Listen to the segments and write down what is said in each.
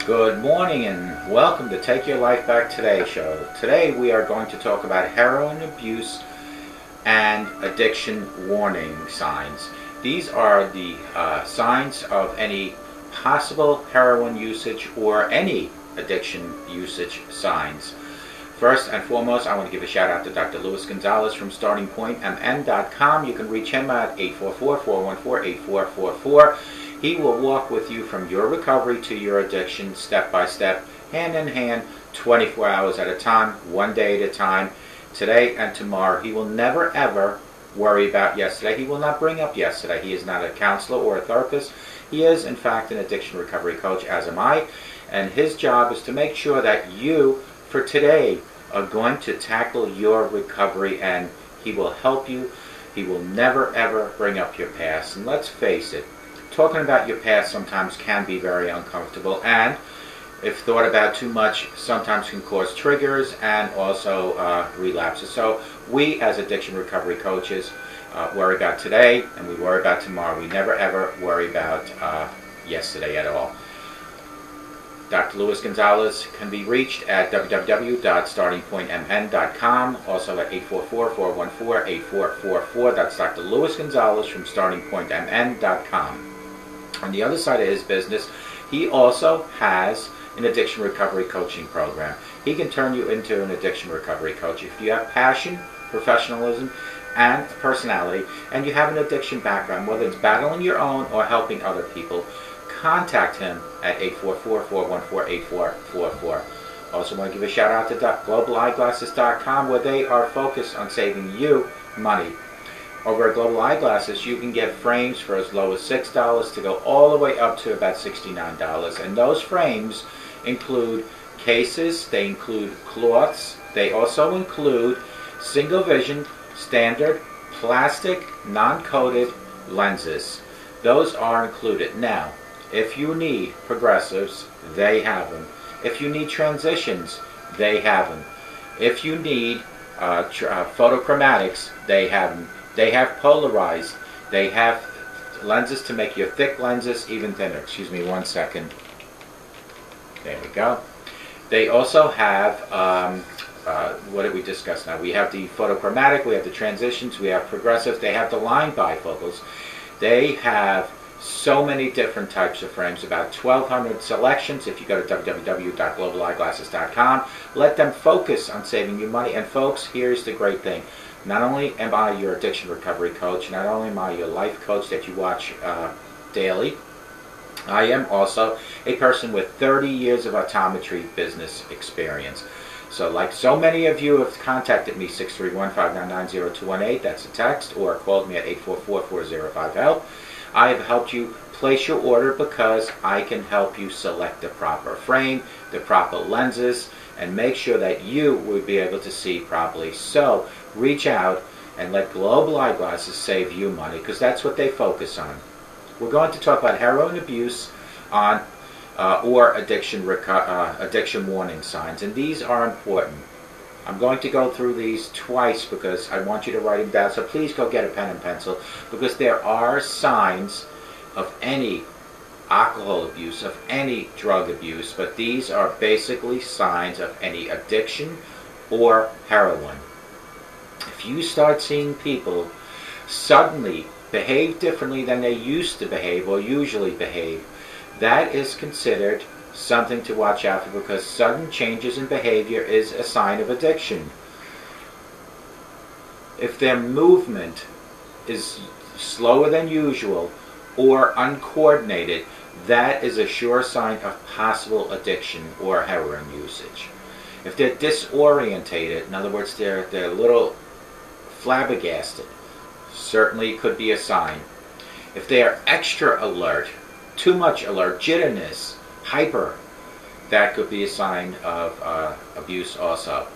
Good morning and welcome to Take Your Life Back Today show. Today we are going to talk about heroin abuse and addiction warning signs. These are the signs of any possible heroin usage or any addiction usage signs. First and foremost, I want to give a shout out to Dr. Luis Gonzalez from StartingPointMN.com. You can reach him at 844-414-8444. He will walk with you from your recovery to your addiction, step by step, hand in hand, 24 hours at a time, one day at a time, today and tomorrow. He will never ever worry about yesterday. He will not bring up yesterday. He is not a counselor or a therapist. He is, in fact, an addiction recovery coach, as am I. And his job is to make sure that you, for today, are going to tackle your recovery, and he will help you. He will never ever bring up your past. And let's face it, talking about your past sometimes can be very uncomfortable, and if thought about too much, sometimes can cause triggers and also relapses. So we, as addiction recovery coaches, worry about today and we worry about tomorrow. We never ever worry about yesterday at all. Dr. Luis Gonzalez can be reached at www.startingpointmn.com, also at 844-414-8444. That's Dr. Luis Gonzalez from StartingPointMN.com. On the other side of his business, he also has an addiction recovery coaching program. He can turn you into an addiction recovery coach if you have passion, professionalism, and personality, and you have an addiction background, whether it's battling your own or helping other people. Contact him at 844-414-8444. Also want to give a shout out to globaleyeglasses.com, where they are focused on saving you money. Over at Global Eyeglasses, you can get frames for as low as $6 to go all the way up to about $69. And those frames include cases, they include cloths, they also include single vision, standard, plastic, non-coated lenses. Those are included. Now, if you need progressives, they have them. If you need transitions, they have them. If you need photochromatics, they have them. They have polarized. They have lenses to make your thick lenses even thinner. Excuse me one second. There we go. They also have, what did we discuss now? We have the photochromatic, we have the transitions, we have progressives, they have the line bifocals. They have so many different types of frames, about 1,200 selections. If you go to www.globaleyeglasses.com, let them focus on saving you money. And folks, here's the great thing. Not only am I your addiction recovery coach, not only am I your life coach that you watch daily, I am also a person with 30 years of optometry business experience. So like so many of you have contacted me, 631-599-0218, that's a text, or called me at 844-405-HELP. I have helped you place your order because I can help you select the proper frame, the proper lenses, and make sure that you will be able to see properly. So reach out and let Global Eyeglasses save you money, because that's what they focus on. We're going to talk about heroin abuse on or addiction warning signs, and these are important. I'm going to go through these twice because I want you to write them down, so please go get a pen and pencil, because there are signs of any alcohol abuse, of any drug abuse, but these are basically signs of any addiction or heroin. If you start seeing people suddenly behave differently than they used to behave or usually behave, that is considered something to watch out for, because sudden changes in behavior is a sign of addiction. If their movement is slower than usual or uncoordinated, that is a sure sign of possible addiction or heroin usage. If they're disorientated, in other words, they're a little flabbergasted, certainly could be a sign. If they are extra alert, too much alert, jitterness, hyper, that could be a sign of abuse also.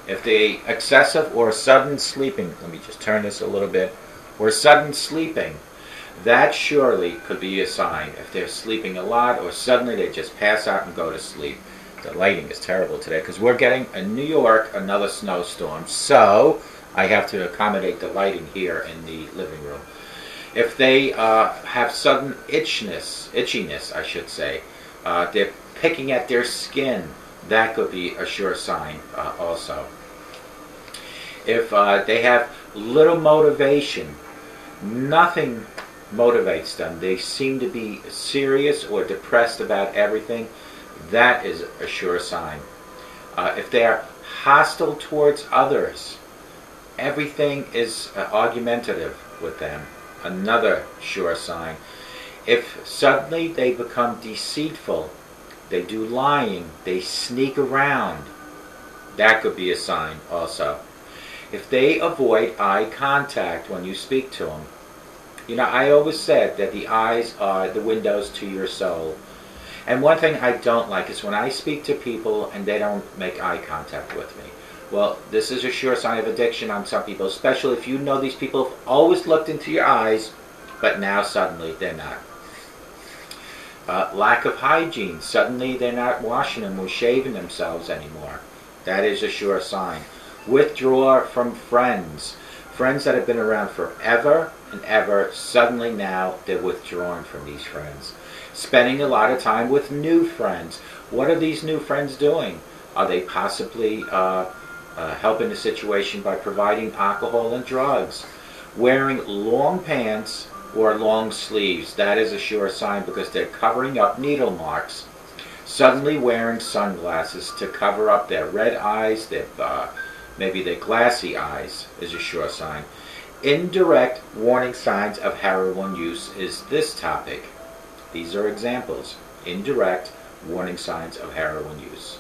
If they excessive or sudden sleeping, let me just turn this a little bit, or sudden sleeping, that surely could be a sign. If they're sleeping a lot or suddenly they just pass out and go to sleep. The lighting is terrible today because we're getting in New York another snowstorm, so I have to accommodate the lighting here in the living room. If they have sudden itchiness, I should say, They're picking at their skin. That could be a sure sign also. If they have little motivation, nothing motivates them, they seem to be serious or depressed about everything, that is a sure sign. If they are hostile towards others, everything is argumentative with them, another sure sign. If suddenly they become deceitful, they do lying, they sneak around, that could be a sign also. If they avoid eye contact when you speak to them, you know, I always said that the eyes are the windows to your soul. And one thing I don't like is when I speak to people and they don't make eye contact with me. Well, this is a sure sign of addiction on some people, especially if you know these people have always looked into your eyes, but now suddenly they're not. Lack of hygiene. Suddenly they're not washing them or shaving themselves anymore. That is a sure sign. Withdraw from friends. Friends that have been around forever and ever, suddenly now they're withdrawing from these friends. Spending a lot of time with new friends. What are these new friends doing? Are they possibly helping the situation by providing alcohol and drugs? Wearing long pants or long sleeves. That is a sure sign because they're covering up needle marks. Suddenly wearing sunglasses to cover up their red eyes, maybe their glassy eyes is a sure sign. Indirect warning signs of heroin use is this topic. These are examples. Indirect warning signs of heroin use.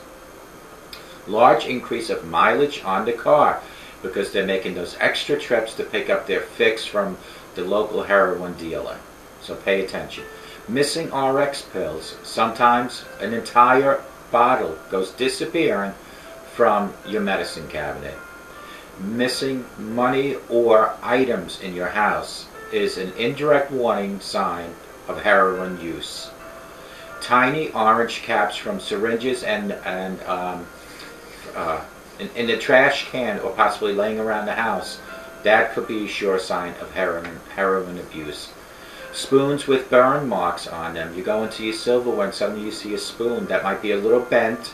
Large increase of mileage on the car because they're making those extra trips to pick up their fix from the local heroin dealer. So pay attention. Missing RX pills. Sometimes an entire bottle goes disappearing from your medicine cabinet. Missing money or items in your house is an indirect warning sign of heroin use. Tiny orange caps from syringes and in the trash can or possibly laying around the house, that could be a sure sign of heroin abuse. Spoons with burn marks on them. You go into your silverware and suddenly you see a spoon that might be a little bent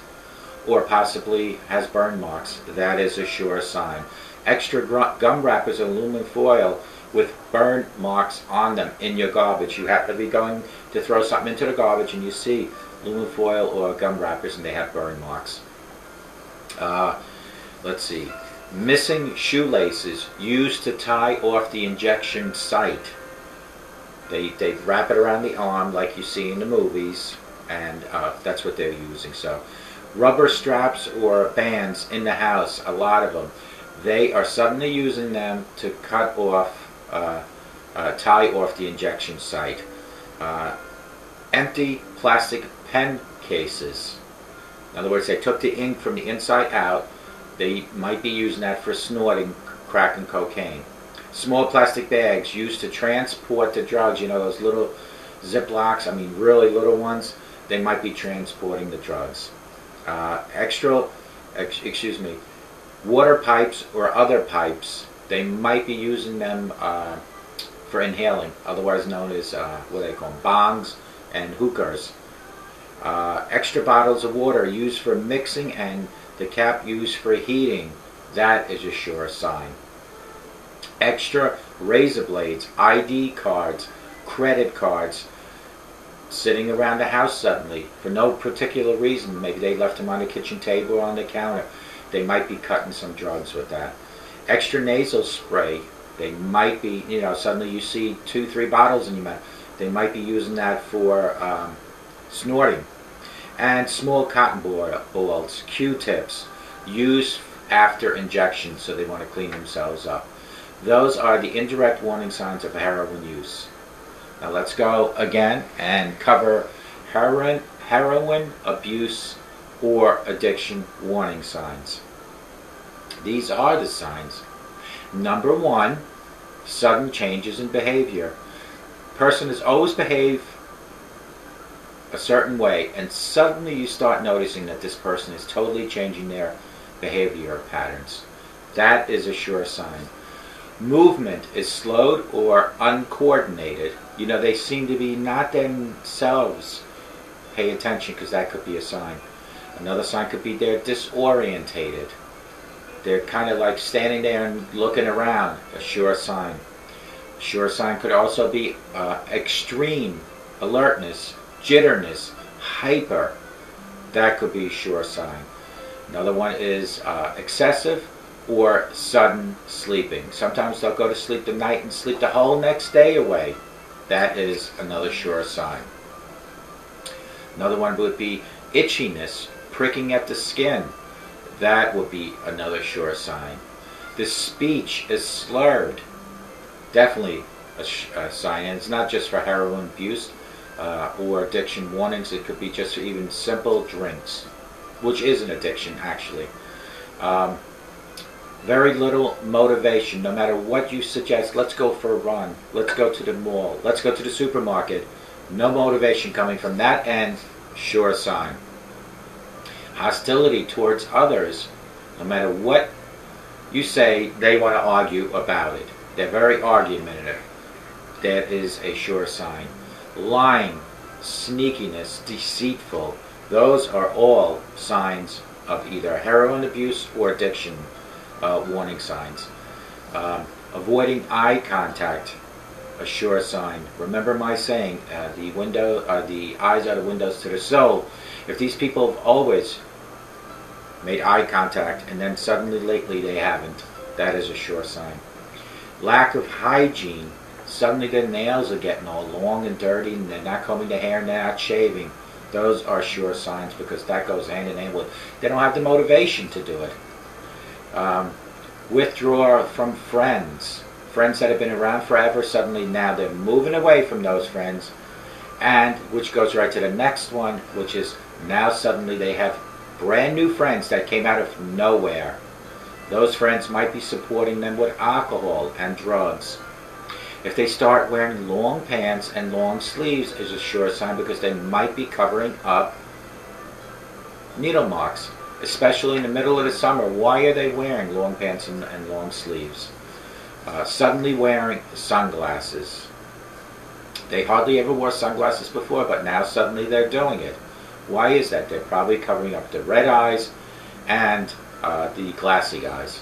or possibly has burn marks. That is a sure sign. Extra gum wrappers or aluminum foil with burn marks on them in your garbage. You happen to be going to throw something into the garbage and you see aluminum foil or gum wrappers and they have burn marks. Let's see. Missing shoelaces used to tie off the injection site. They wrap it around the arm like you see in the movies, and that's what they're using. So rubber straps or bands in the house, a lot of them, they are suddenly using them to cut off, tie off the injection site. Empty plastic pen cases. In other words, they took the ink from the inside out. They might be using that for snorting crack and cocaine. Small plastic bags used to transport the drugs. You know, those little Ziplocs, I mean really little ones, they might be transporting the drugs. Water pipes or other pipes, they might be using them for inhaling, otherwise known as, what do they call them, bongs and hookahs. Extra bottles of water used for mixing and the cap used for heating, that is a sure sign. Extra razor blades, ID cards, credit cards, sitting around the house suddenly for no particular reason. Maybe they left them on the kitchen table or on the counter. They might be cutting some drugs with that. Extra nasal spray, they might be, you know, suddenly you see 2-3 bottles in your mouth. They might be using that for snorting. And small cotton balls, Q-tips, used after injection, so they want to clean themselves up. Those are the indirect warning signs of heroin use. Now let's go again and cover heroin abuse or addiction warning signs. These are the signs. Number 1, sudden changes in behavior. Person has always behaved a certain way, and suddenly you start noticing that this person is totally changing their behavior patterns. That is a sure sign. Movement is slowed or uncoordinated. You know, they seem to be not themselves pay attention because that could be a sign. Another sign could be they're disorientated. They're kind of like standing there and looking around, a sure sign. A sure sign could also be extreme alertness, jitterness, hyper. That could be a sure sign. Another one is excessive or sudden sleeping. Sometimes they'll go to sleep the night and sleep the whole next day away. That is another sure sign. Another one would be itchiness, pricking at the skin. That would be another sure sign. The speech is slurred. Definitely a sign. And it's not just for heroin abuse or addiction warnings. It could be just for even simple drinks, which is an addiction actually. Very little motivation. No matter what you suggest, let's go for a run, let's go to the mall, let's go to the supermarket. No motivation coming from that end, sure sign. Hostility towards others. No matter what you say, they want to argue about it. They're very argumentative. That is a sure sign. Lying, sneakiness, deceitful. Those are all signs of either heroin abuse or addiction warning signs. Avoiding eye contact, a sure sign. Remember my saying, the eyes are the windows to the soul. If these people have always made eye contact and then suddenly lately they haven't, that is a sure sign. Lack of hygiene. Suddenly their nails are getting all long and dirty and they're not combing their hair and they're not shaving. Those are sure signs because that goes hand in hand with they don't have the motivation to do it. Withdraw from friends. Friends that have been around forever, suddenly now they're moving away from those friends, and which goes right to the next one, which is now suddenly they have brand new friends that came out of nowhere. Those friends might be supporting them with alcohol and drugs. If they start wearing long pants and long sleeves, is a sure sign because they might be covering up needle marks, especially in the middle of the summer. Why are they wearing long pants and long sleeves? Suddenly wearing sunglasses. They hardly ever wore sunglasses before, but now suddenly they're doing it. Why is that? They're probably covering up the red eyes and the glassy eyes.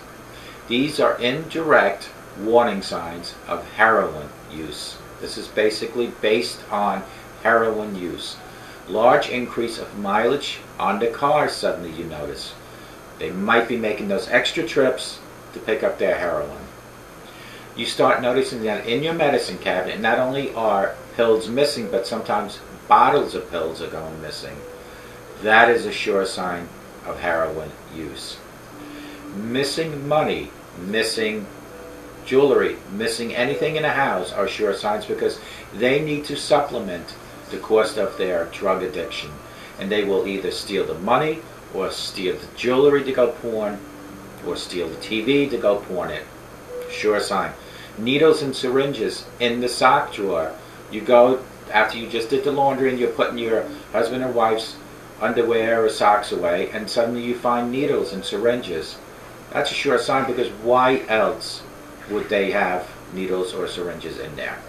These are indirect warning signs of heroin use. This is basically based on heroin use. Large increase of mileage on the cars suddenly you notice. They might be making those extra trips to pick up their heroin. You start noticing that in your medicine cabinet, not only are pills missing, but sometimes bottles of pills are going missing. That is a sure sign of heroin use. Missing money, missing jewelry, missing anything in a house are sure signs because they need to supplement the cost of their drug addiction. And they will either steal the money or steal the jewelry to go porn or steal the TV to go porn it. Sure sign. Needles and syringes in the sock drawer. You go after you just did the laundry and you're putting your husband or wife's underwear or socks away and suddenly you find needles and syringes. That's a sure sign because why else would they have needles or syringes in there?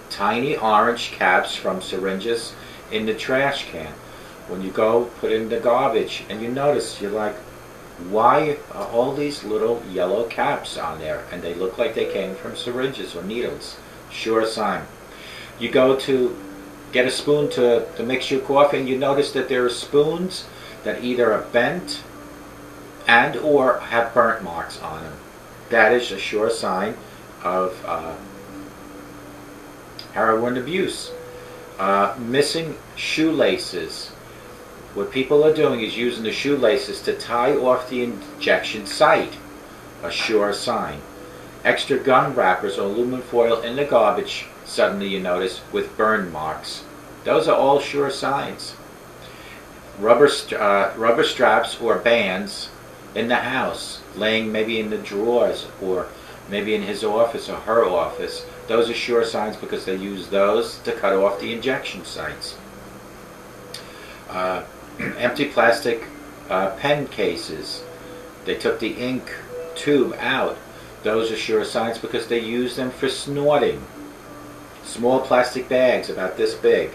Tiny orange caps from syringes in the trash can. When you go put it in the garbage and you notice, you're like, why are all these little yellow caps on there? And they look like they came from syringes or needles. Sure sign. You go to get a spoon to mix your coffee and you notice that there are spoons that either are bent and or have burnt marks on them. That is a sure sign of heroin abuse. Missing shoelaces. What people are doing is using the shoelaces to tie off the injection site. A sure sign. Extra gum wrappers or aluminum foil in the garbage, suddenly you notice, with burn marks. Those are all sure signs. Rubber straps or bands in the house, laying maybe in the drawers or maybe in his office or her office. Those are sure signs because they use those to cut off the injection sites. Empty plastic pen cases. They took the ink tube out. Those are sure signs because they use them for snorting. Small plastic bags about this big.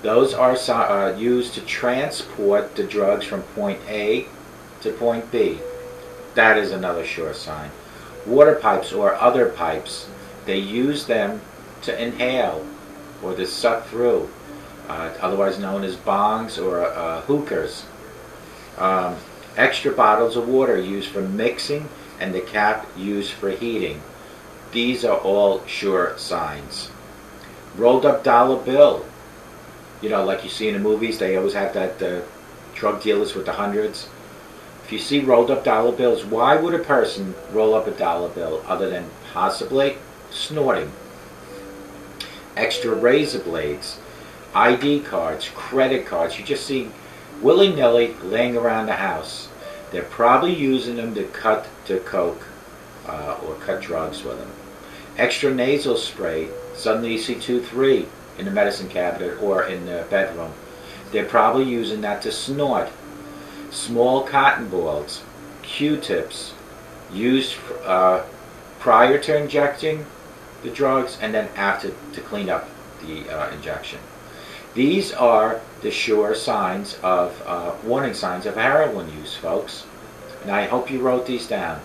Those are used to transport the drugs from point A to point B. That is another sure sign. Water pipes or other pipes, they use them to inhale or to suck through, otherwise known as bongs or hookers. Extra bottles of water used for mixing and the cap used for heating. These are all sure signs. Rolled up dollar bill. You know, like you see in the movies, they always have that drug dealers with the hundreds. If you see rolled up dollar bills, why would a person roll up a dollar bill other than possibly snorting? Extra razor blades, ID cards, credit cards, you just see willy-nilly laying around the house. They're probably using them to cut to coke or cut drugs with them. Extra nasal spray, suddenly you see 2-3 in the medicine cabinet or in the bedroom. They're probably using that to snort. Small cotton balls, Q-tips, used prior to injecting the drugs and then after to clean up the injection. These are the sure signs of, warning signs of heroin use, folks. And I hope you wrote these down.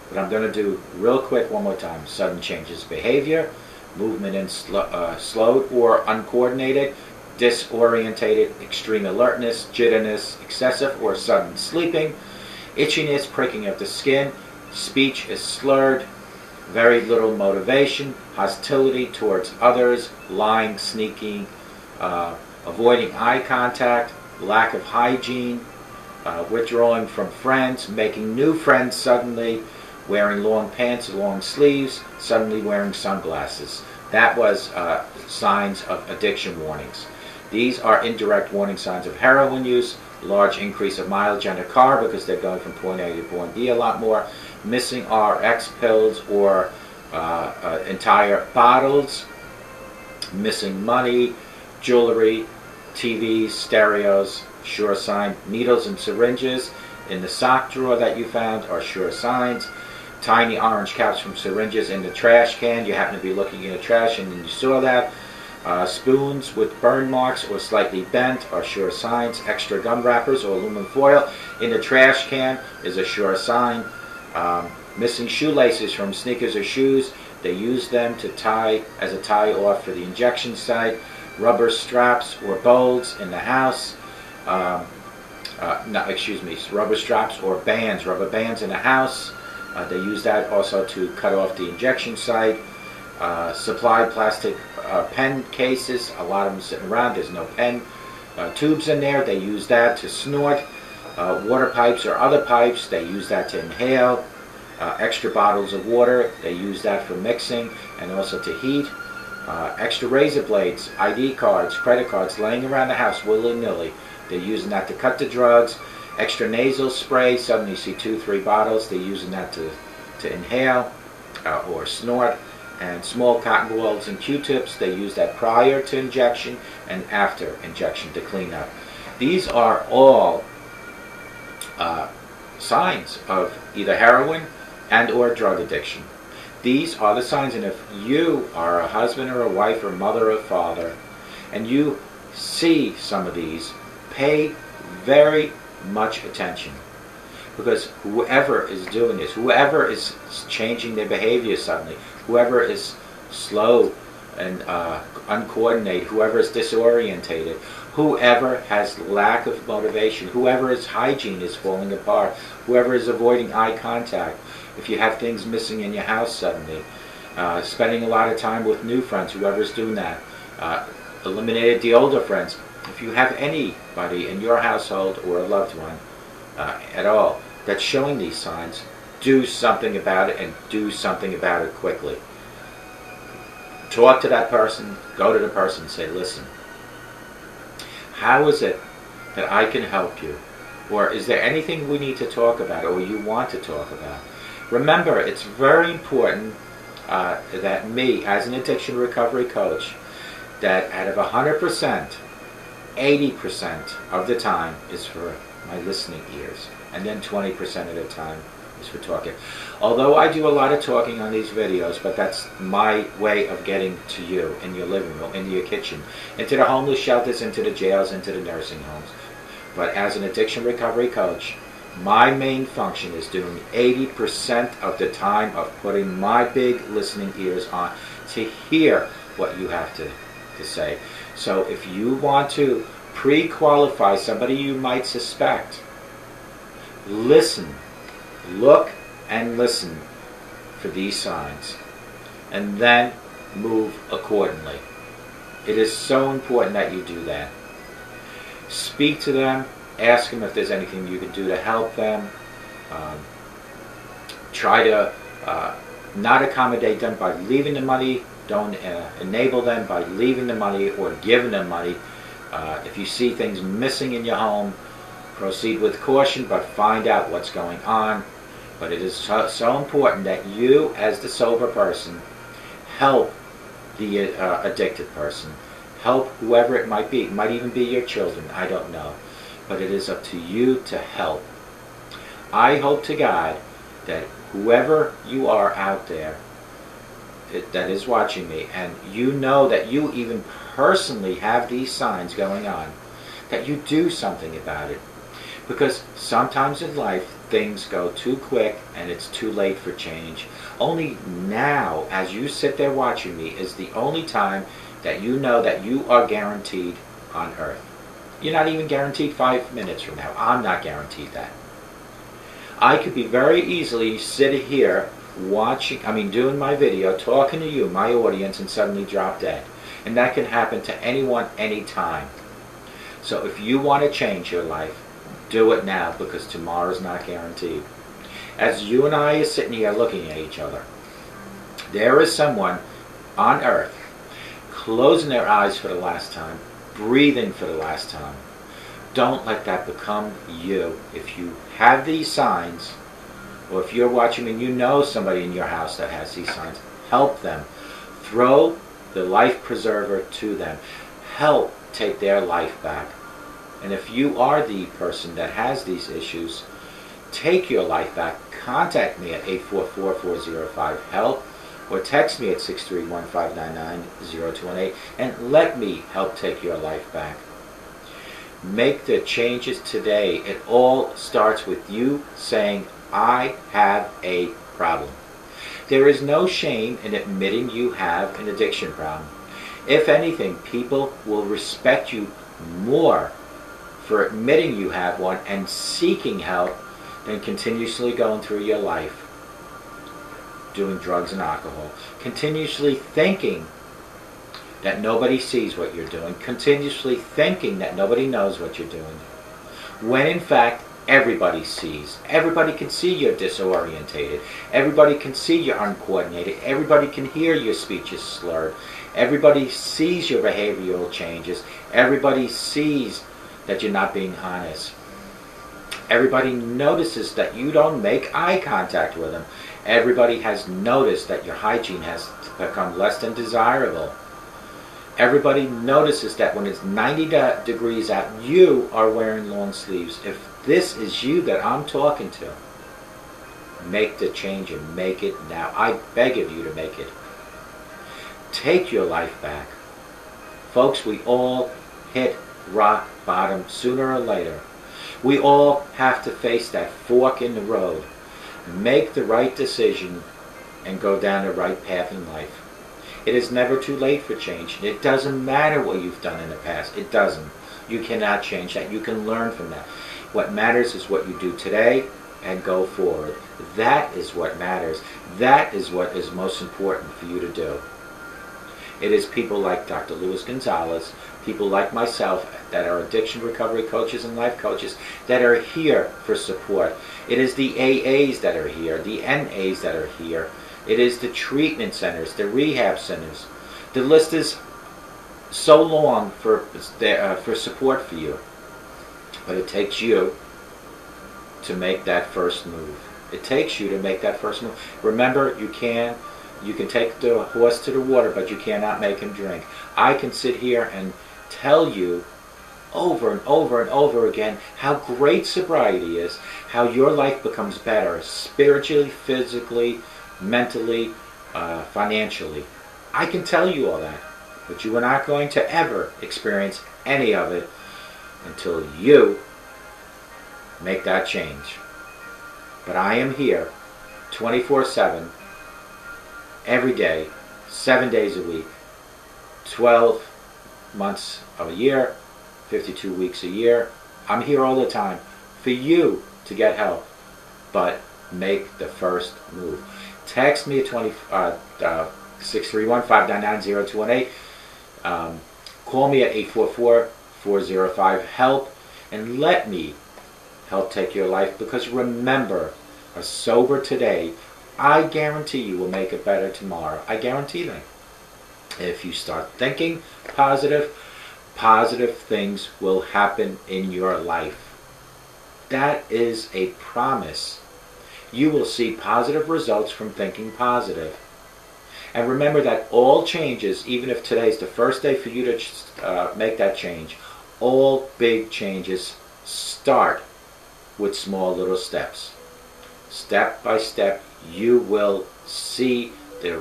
But I'm going to do real quick one more time. Sudden changes of behavior, movement in slowed or uncoordinated, disorientated, extreme alertness, jitteriness, excessive or sudden sleeping, itchiness, pricking of the skin, speech is slurred, very little motivation, hostility towards others, lying, sneaking, avoiding eye contact, lack of hygiene, withdrawing from friends, making new friends suddenly, wearing long pants, long sleeves, suddenly wearing sunglasses. That was signs of addiction warnings. These are indirect warning signs of heroin use, large increase of mileage on a car because they're going from point A to point B a lot more, missing RX pills or entire bottles, missing money, jewelry, TVs, stereos, sure sign. Needles and syringes in the sock drawer that you found are sure signs. Tiny orange caps from syringes in the trash can. You happen to be looking in the trash and then you saw that. Spoons with burn marks or slightly bent are sure signs. Extra gum wrappers or aluminum foil in the trash can is a sure sign. Missing shoelaces from sneakers or shoes. They use them to tie as a tie off for the injection site. Rubber straps or bolts in the house. Rubber straps or bands, rubber bands in the house. They use that also to cut off the injection site. Supplied plastic pen cases, a lot of them sitting around, there's no pen tubes in there, they use that to snort. Water pipes or other pipes, they use that to inhale. Extra bottles of water, they use that for mixing and also to heat. Extra razor blades, ID cards, credit cards laying around the house willy-nilly, they're using that to cut the drugs. Extra nasal spray, suddenly you see 2-3 bottles, they're using that to inhale or snort. And small cotton balls and Q-tips, they use that prior to injection and after injection to clean up. These are all signs of either heroin and or drug addiction. These are the signs, and if you are a husband or a wife or mother or father and you see some of these, pay very much attention, because whoever is doing this, whoever is changing their behavior suddenly, whoever is slow and uncoordinated, whoever is disorientated, whoever has lack of motivation, whoever's hygiene is falling apart, whoever is avoiding eye contact, if you have things missing in your house suddenly, spending a lot of time with new friends, whoever's doing that, eliminated the older friends. If you have anybody in your household or a loved one at all that's showing these signs, do something about it and do something about it quickly. Talk to that person, go to the person and say, listen, how is it that I can help you? Or is there anything we need to talk about or you want to talk about? Remember, it's very important that me, as an addiction recovery coach, that out of 100%, 80% of the time is for my listening ears, and then 20% of the time is for talking. Although I do a lot of talking on these videos, but that's my way of getting to you in your living room, into your kitchen, into the homeless shelters, into the jails, into the nursing homes. But as an addiction recovery coach, my main function is doing 80% of the time of putting my big listening ears on to hear what you have to say. So if you want to pre-qualify somebody you might suspect, listen, look and listen for these signs, and then move accordingly. It is so important that you do that. Speak to them, ask them if there's anything you can do to help them. Try to not accommodate them by leaving the money. Don't enable them by leaving the money or giving them money. If you see things missing in your home, proceed with caution, but find out what's going on. But it is so important that you, as the sober person, help the addicted person. Help whoever it might be. It might even be your children. I don't know. But it is up to you to help. I hope to God that whoever you are out there that is watching me, and you know that you even personally have these signs going on, that you do something about it. Because sometimes in life things go too quick and it's too late for change. Only now, as you sit there watching me, is the only time that you know that you are guaranteed on earth. You're not even guaranteed 5 minutes from now. I'm not guaranteed that. I could be very easily sitting here doing my video, talking to you, my audience, and suddenly drop dead. And that can happen to anyone, anytime. So if you want to change your life, do it now, because tomorrow's not guaranteed. As you and I are sitting here looking at each other, there is someone on earth closing their eyes for the last time, breathing for the last time. Don't let that become you. If you have these signs, or if you're watching me and you know somebody in your house that has these signs, help them. Throw the life preserver to them. Help take their life back. And if you are the person that has these issues, take your life back. Contact me at 844-405-HELP or text me at 631-599-0218 and let me help take your life back. Make the changes today. It all starts with you saying, I have a problem. There is no shame in admitting you have an addiction problem. If anything, people will respect you more for admitting you have one and seeking help than continuously going through your life doing drugs and alcohol, continuously thinking that nobody sees what you're doing, continuously thinking that nobody knows what you're doing, when in fact everybody sees. Everybody can see you're disorientated. Everybody can see you're uncoordinated. Everybody can hear your speech is slurred. Everybody sees your behavioral changes. Everybody sees that you're not being honest. Everybody notices that you don't make eye contact with them. Everybody has noticed that your hygiene has become less than desirable. Everybody notices that when it's 90 degrees out, you are wearing long sleeves. If this is you that I'm talking to, make the change and make it now. I beg of you to make it. Take your life back. Folks, we all hit rock bottom sooner or later. We all have to face that fork in the road. Make the right decision and go down the right path in life. It is never too late for change. It doesn't matter what you've done in the past. It doesn't. You cannot change that. You can learn from that. What matters is what you do today and go forward. That is what matters. That is what is most important for you to do. It is people like Dr. Luis Gonzalez, people like myself that are addiction recovery coaches and life coaches that are here for support. It is the AAs that are here, the NAs that are here. It is the treatment centers, the rehab centers. The list is so long for support for you. But it takes you to make that first move. It takes you to make that first move. Remember, you can take the horse to the water, but you cannot make him drink. I can sit here and tell you over and over and over again how great sobriety is, how your life becomes better spiritually, physically, mentally, financially. I can tell you all that, but you are not going to ever experience any of it until you make that change. But I am here 24/7, every day, 7 days a week, 12 months of a year, 52 weeks a year. I'm here all the time for you to get help, but make the first move. Text me at 631-599-0218. Call me at 844-405-HELP, and let me help take your life, because remember, a sober today, I guarantee you will make it better tomorrow. I guarantee that. If you start thinking positive, positive things will happen in your life. That is a promise. You will see positive results from thinking positive. And remember that all changes, even if today's the first day for you to make that change, all big changes start with small little steps. Step by step, you will see the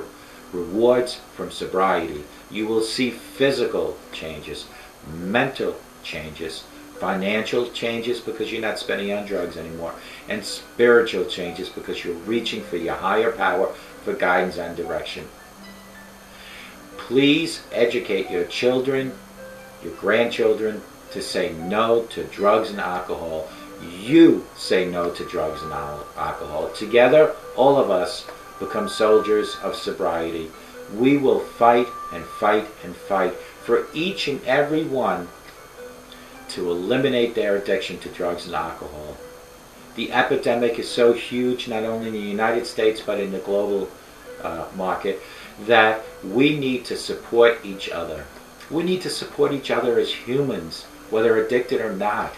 rewards from sobriety. You will see physical changes, mental changes, financial changes because you're not spending on drugs anymore, and spiritual changes because you're reaching for your higher power for guidance and direction. Please educate your children, your grandchildren, to say no to drugs and alcohol. You say no to drugs and alcohol. Together, all of us become soldiers of sobriety. We will fight and fight and fight for each and every one to eliminate their addiction to drugs and alcohol. The epidemic is so huge, not only in the United States but in the global market, that we need to support each other. We need to support each other as humans, whether addicted or not.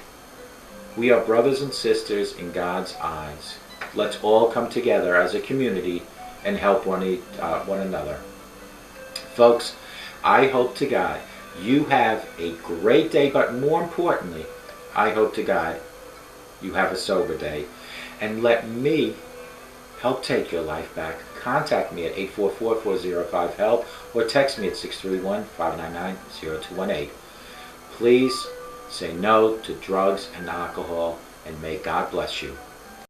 We are brothers and sisters in God's eyes. Let's all come together as a community and help one another. Folks, I hope to God you have a great day, but more importantly, I hope to God you have a sober day. And let me help take your life back. Contact me at 844-405-HELP or text me at 631-599-0218. Please say no to drugs and alcohol, and may God bless you.